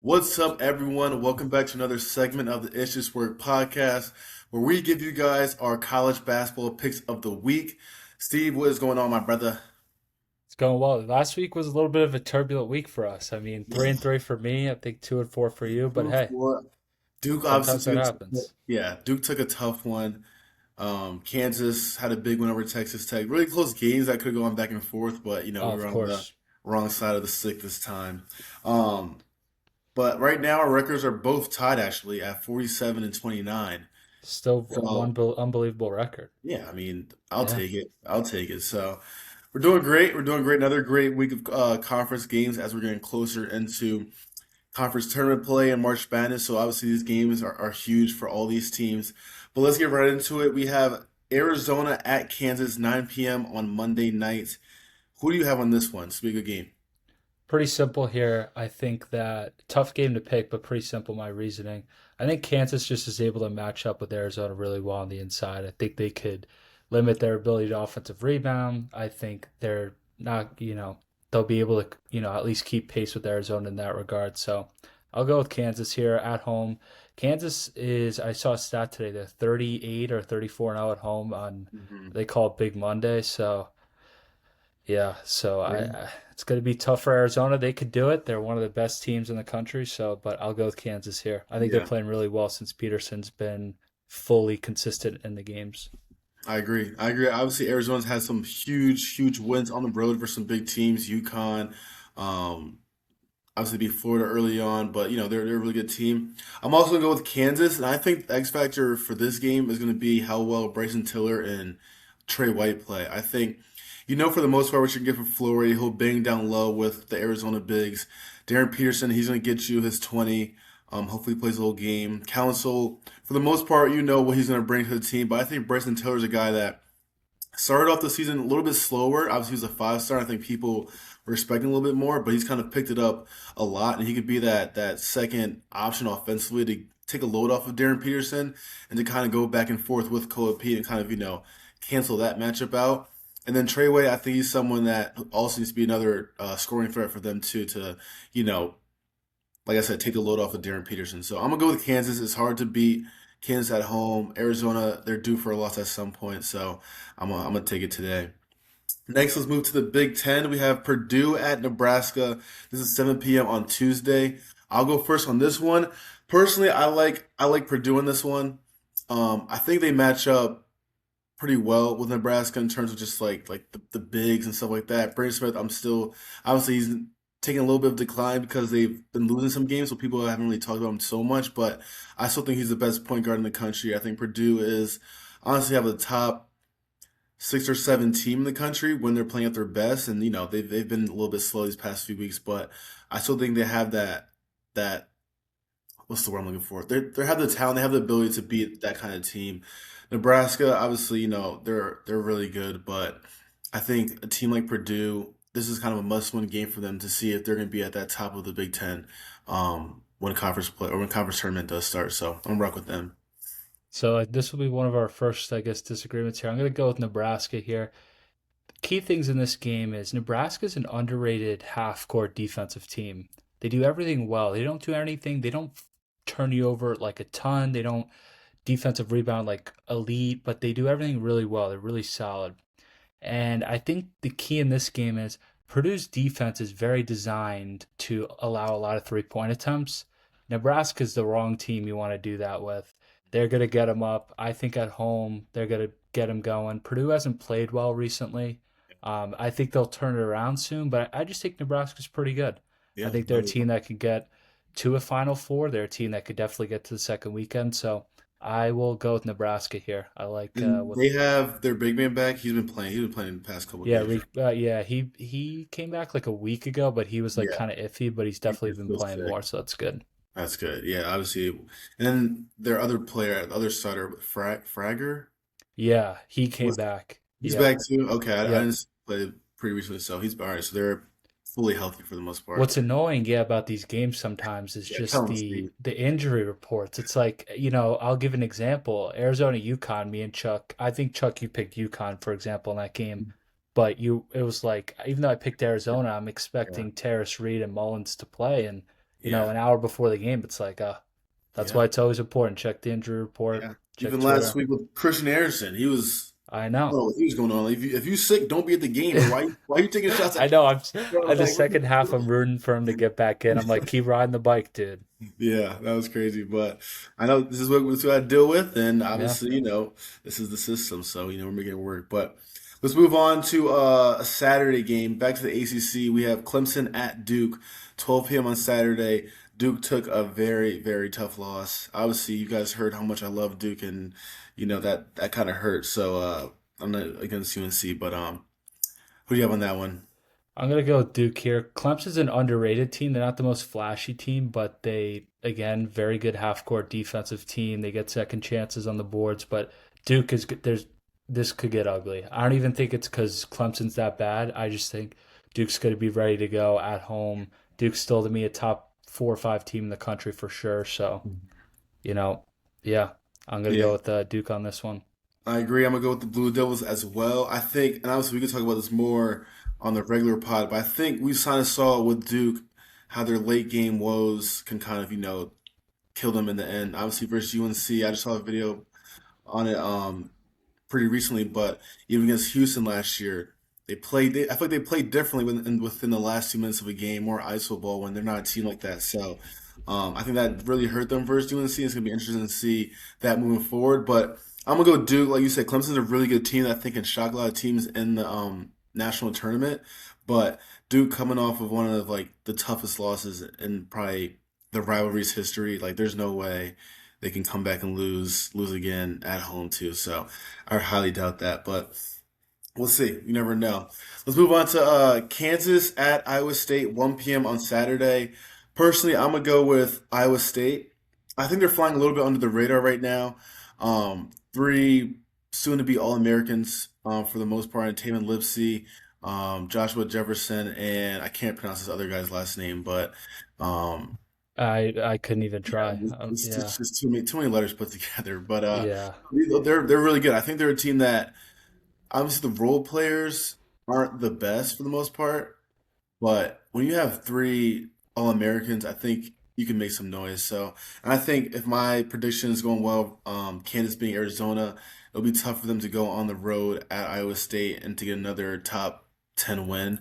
What's up, everyone? Welcome back to another segment of the It's Just Work podcast, where we give you guys our college basketball picks of the week. Steve, what is going on, my brother? It's going well. Last week was a little bit of a turbulent week for us. I mean, three Yeah, and three for me. I think 2 and 4 for you. But hey, 2-4. Duke sometimes obviously that took happens. Duke took a tough one. Kansas had a big win over Texas Tech. Really close games that could have gone back and forth, but Oh, we of were on the course. wrong side of the stick this time. Um, but right now our records are both tied actually at 47 and 29. Still one So unbelievable record. yeah, I mean, I'll Yeah. take it. I'll take it. So we're doing great. We're doing great. Another great week of conference games as we're getting closer into conference tournament play and March Madness. So obviously these games are huge for all these teams. But let's get right into it. We have Arizona at Kansas, 9 p.m. on Monday night. Who do you have on this one? It's a good game. Pretty simple here. I think that tough game to pick, but pretty simple my reasoning. I think Kansas just is able to match up with Arizona really well on the inside. I think they could limit their ability to offensive rebound. I think they're not, they'll be able to, at least keep pace with Arizona in that regard. So I'll go with Kansas here at home. Kansas is, I saw a stat today, they're 38 or 34 now at home on, Hmm. they call it Big Monday. So yeah, so I, Yeah. I it's going to be tough for Arizona. They could do it. They're one of the best teams in the country. So, but I'll go with Kansas here. I think they're Yeah, playing really well since Peterson's been fully consistent in the games. I agree. I agree. Obviously, Arizona's had some huge wins on the road for some big teams. UConn, um, obviously beat Florida early on, but they're a really good team. I'm also gonna go with Kansas, and I think the X factor for this game is gonna be how well Bryson Tiller and Trey White play. I think for the most part what you can get from Flory, he'll bang down low with the Arizona bigs. Darren Peterson, he's gonna get you his 20. Hopefully he plays the whole game. Council, for the most part, you know what he's gonna bring to the team, but I think Bryson Tiller's a guy that started off the season a little bit slower. Obviously, he was a 5 star. I think people were expecting a little bit more, but he's kind of picked it up a lot, and he could be that second option offensively to take a load off of Darren Peterson and to kind of go back and forth with Koa Pete and kind of cancel that matchup out. And then Treyway, I think he's someone that also needs to be another scoring threat for them too. To you know like I said, take the load off of Darren Peterson. So I'm gonna go with Kansas. It's hard to beat Kansas at home. Arizona, they're due for a loss at some point, so I'm gonna take it today. Next, let's move to the Big Ten. We have Purdue at Nebraska. This is 7 p.m. on Tuesday. I'll go first on this one. Personally, I like Purdue in this one. I think they match up pretty well with Nebraska in terms of just like the bigs and stuff like that. Braden Smith, I'm still obviously he's taking a little bit of decline because they've been losing some games, so people haven't really talked about him so much. But I still think he's the best point guard in the country. I think Purdue is honestly have the top 6 or 7 team in the country when they're playing at their best, and they've been a little bit slow these past few weeks, but I still think they have that what's the word I'm looking for? They have the talent, they have the ability to beat that kind of team. Nebraska, obviously, they're really good, but I think a team like Purdue, this is kind of a must-win game for them to see if they're going to be at that top of the Big Ten when conference play or when conference tournament does start. So I'm gonna rock with them. So this will be one of our first, I guess, disagreements here. I'm going to go with Nebraska here. Key things in this game is Nebraska's an underrated half-court defensive team. They do everything well. They don't do anything. They don't turn you over like a ton. They don't defensive rebound like elite, but they do everything really well. They're really solid. And I think the key in this game is Purdue's defense is very designed to allow a lot of 3-point attempts. Nebraska's the wrong team you want to do that with. They're going to get them up. I think at home, they're going to get them going. Purdue hasn't played well recently. I think they'll turn it around soon, but I just think Nebraska's pretty good. I Yeah, think they're a team that could get to a Final Four. They're a team that could definitely get to the second weekend. So I will go with Nebraska here. I like and what they have their big man back. He's been playing. He's been playing in the past couple of yeah, games. yeah, he came back like a week ago, but he was like Yeah, kind of iffy, but he's he's definitely been still playing sick. more, so that's good. That's good. Yeah, obviously. And then their other player, the other starter, Fragger, Yeah, he came was back. he's Yep, back too. Okay, I yep. didn't play pretty recently, so he's all right. So they're fully healthy for the most part. What's annoying, yeah, about these games sometimes is Yeah, just tell him, the Steve. the injury reports. It's like, I'll give an example. Arizona UConn, me and Chuck. I think Chuck, you picked UConn, for example, in that game. But it was like, even though I picked Arizona, I'm Yeah, expecting Terrace Reed and Mullins to play, and Yeah, an hour before the game. It's like, that's yeah, why it's always important. Check the injury report, yeah. check Even last Twitter. week with Christian Anderson, he was. I I don't know. know what he was going on. If you sick, don't be at the game, bro. Why are you taking shots I at? know. Bro, At the like, second half, I'm rooting for him to get back in. I'm like, keep riding the bike, dude. yeah, that was crazy. But I know this is what I deal with, and Yeah. obviously, this is the system. So we're making it work. But let's move on to a Saturday game. Back to the ACC. We have Clemson at Duke, 12 p.m. on Saturday. Duke took a very, very tough loss. Obviously, you guys heard how much I love Duke, and that kind of hurt. So I'm not against UNC, but who do you have on that one? I'm gonna go with Duke here. Clemson's an underrated team. They're not the most flashy team, but they again very good half court defensive team. They get second chances on the boards, but Duke is good. There's this could get ugly. I don't even think it's because Clemson's that bad. I just think Duke's going to be ready to go at home. Duke's still to me a top 4 or 5 team in the country for sure. So you know, yeah, I'm gonna Yeah. go with Duke on this one. I agree. I'm gonna go with the Blue Devils as well. I think, and obviously we could talk about this more on the regular pod, but I think we kind of saw with Duke how their late game woes can kind of, kill them in the end. Obviously versus UNC, I just saw a video on it pretty recently, but even against Houston last year, I feel like they played differently within the last 2 minutes of a game, more iso ball when they're not a team like that. So I think that really hurt them versus UNC. It's gonna be interesting to see that moving forward. But I'm gonna go Duke, like you said. Clemson's a really good team that I think can shock a lot of teams in the national tournament. But Duke coming off of one of like the toughest losses in probably the rivalry's history, like there's no way they can come back and lose again at home too. So I highly doubt that, but we'll see. You never know. Let's move on to Kansas at Iowa State, 1 p.m. on Saturday. Personally, I'm gonna go with Iowa State. I think they're flying a little bit under the radar right now. Three soon-to-be All-Americans for the most part, and Taman Lipsey, Joshua Jefferson, and I can't pronounce this other guy's last name, but um, I couldn't even yeah, try. it's Yeah, just too many letters put together. But yeah. they're really good. I think they're a team that obviously the role players aren't the best for the most part, but when you have three All Americans, I think you can make some noise. So, and I think if my prediction is going well, Kansas being Arizona, it'll be tough for them to go on the road at Iowa State and to get another top 10 win.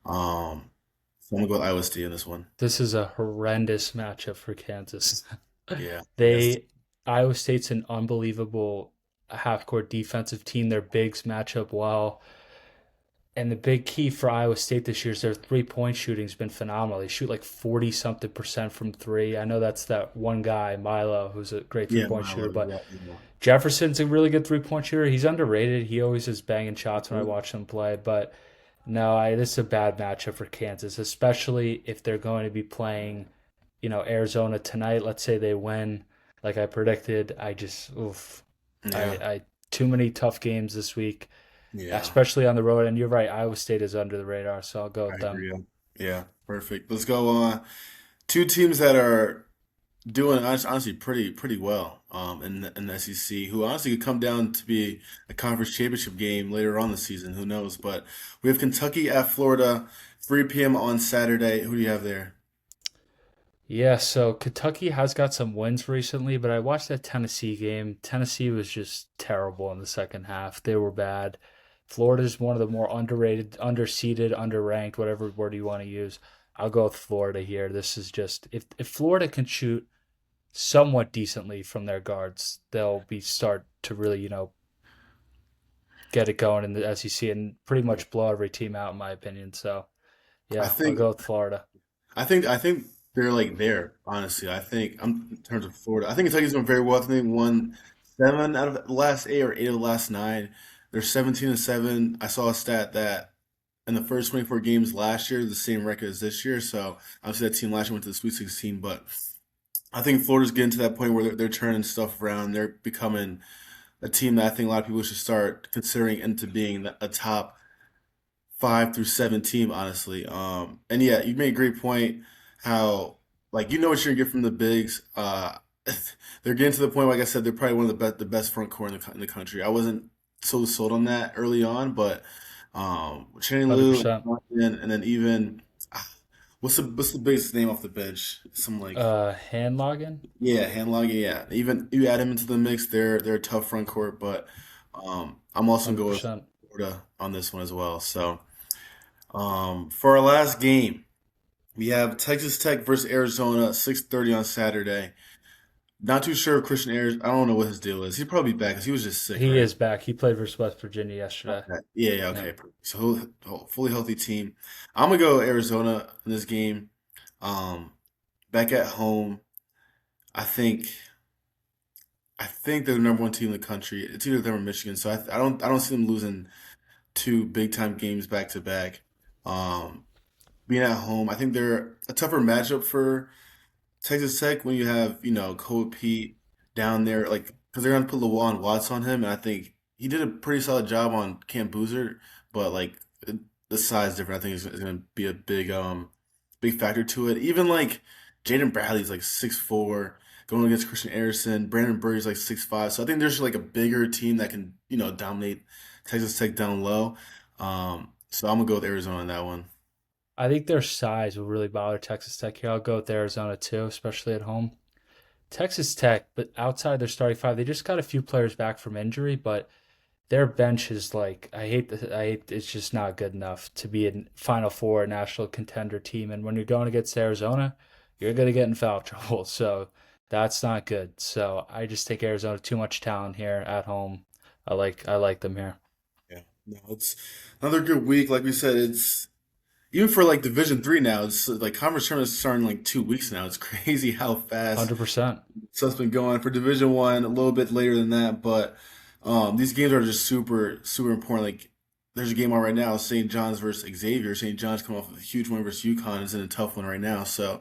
So I'm gonna go with Iowa State in this one. This is a horrendous matchup for Kansas. Yeah. Yes. They Iowa State's an unbelievable half court defensive team. Their bigs match up well. And the big key for Iowa State this year is their 3 point shooting's been phenomenal. They shoot like 40 something percent from three. I know that's that one guy, Milo, who's a great three Yeah, point shooter, Milo, but yeah, yeah. Jefferson's a really good 3 point shooter. He's underrated. He always is banging shots when I Mhm. watch him play, but no, this is a bad matchup for Kansas, especially if they're going to be playing, Arizona tonight. Let's say they win, like I predicted. I just, oof, Yeah, I too many tough games this week, yeah, especially on the road. And you're right, Iowa State is under the radar, so I'll go I with them. agree. Yeah, perfect. Let's go on. Two teams that are doing honestly pretty well in the SEC, who honestly could come down to be a conference championship game later on the season. Who knows? But we have Kentucky at Florida, 3 p.m. on Saturday. Who do you have there? Yeah, so Kentucky has got some wins recently, but I watched that Tennessee game. Tennessee was just terrible in the second half. They were bad. Florida's one of the more underrated, underseeded, underranked, whatever word you want to use. I'll go with Florida here. This is just if Florida can shoot somewhat decently from their guards, they'll be start to really, get it going in the SEC and pretty much blow every team out in my opinion. So I yeah, I'll think go with Florida. I think they're like there. Honestly, I think in terms of Florida, I think Kentucky's doing very well. I think they won 7 out of the last 8 or 8 of the last 9. They're 17-7. I saw a stat that in the first 24 games last year, the same record as this year. So obviously that team last year went to the Sweet 16, but I think Florida's getting to that point where they're turning stuff around. They're becoming a team that I think a lot of people should start considering into being a top 5 through 7 team, honestly. And yeah, you made a great point how like what you're gonna get from the bigs. They're getting to the point, like I said, they're probably one of the best front court in the country. I wasn't so sold on that early on, but Channing Liu 100%. and then even What's the biggest name off the bench? Some like Hand logging, yeah, Handlog. Yeah, even you add him into the mix, they're a tough front court, but I'm also gonna go with 100%. Florida on this one as well. So for our last game, we have Texas Tech versus Arizona, 6:30 on Saturday. Not too sure if Christian Ayers. I don't know what his deal is. He'll probably be back because he was just sick, He right? is back. He played versus West Virginia yesterday. Okay. Yeah, yeah, Yeah. okay. So fully healthy team. I'm gonna go Arizona in this game. Um, back at home, I think I think they're the number one team in the country. It's either them or Michigan. So I don't see them losing two big time games back to back. Um, being at home, I think they're a tougher matchup for Texas Tech when you have, Kobe Pete down there, like, because they're going to put Lawan Watts on him, and I think he did a pretty solid job on Cam Boozer, but, like, the size difference, I think, is going to be a big factor to it. Even, like, Jaden Bradley's, like, 6'4", going against Christian Anderson. Brandon Burry's, like, 6'5", so I think there's, like, a bigger team that can, dominate Texas Tech down low. So I'm going to go with Arizona on that one. I think their size will really bother Texas Tech here. I'll go with Arizona too, especially at home. Texas Tech, but outside their starting five, they just got a few players back from injury, but their bench is like I hate it's just not good enough to be a Final Four national contender team. And when you're going against Arizona, you're gonna get in foul trouble. So that's not good. So I just think Arizona too much talent here at home. I like them here. Yeah, no, it's another good week. Like we said, it's even for like Division 3 now. It's like conference tournaments starting in like 2 weeks now. It's crazy how fast 100%. stuff's been going. For Division 1, a little bit later than that, but these games are just super super important. Like there's a game on right now, St. John's versus Xavier. St. John's coming off of a huge win versus UConn. Is in a tough one right now, so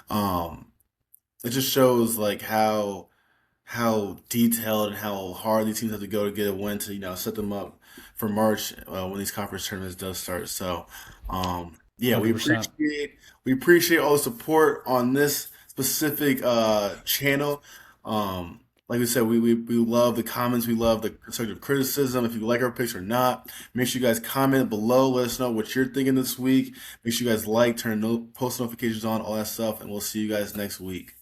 um, it just shows like how detailed and how hard these teams have to go to get a win to set them up for March when these conference tournaments does start. So yeah, we 100%. appreciate we appreciate all the support on this specific channel. Like we said, we love the comments, we love the constructive criticism. If you like our picks or not, make sure you guys comment below. Let us know what you're thinking this week. Make sure you guys like, turn post notifications on, all that stuff, and we'll see you guys next week.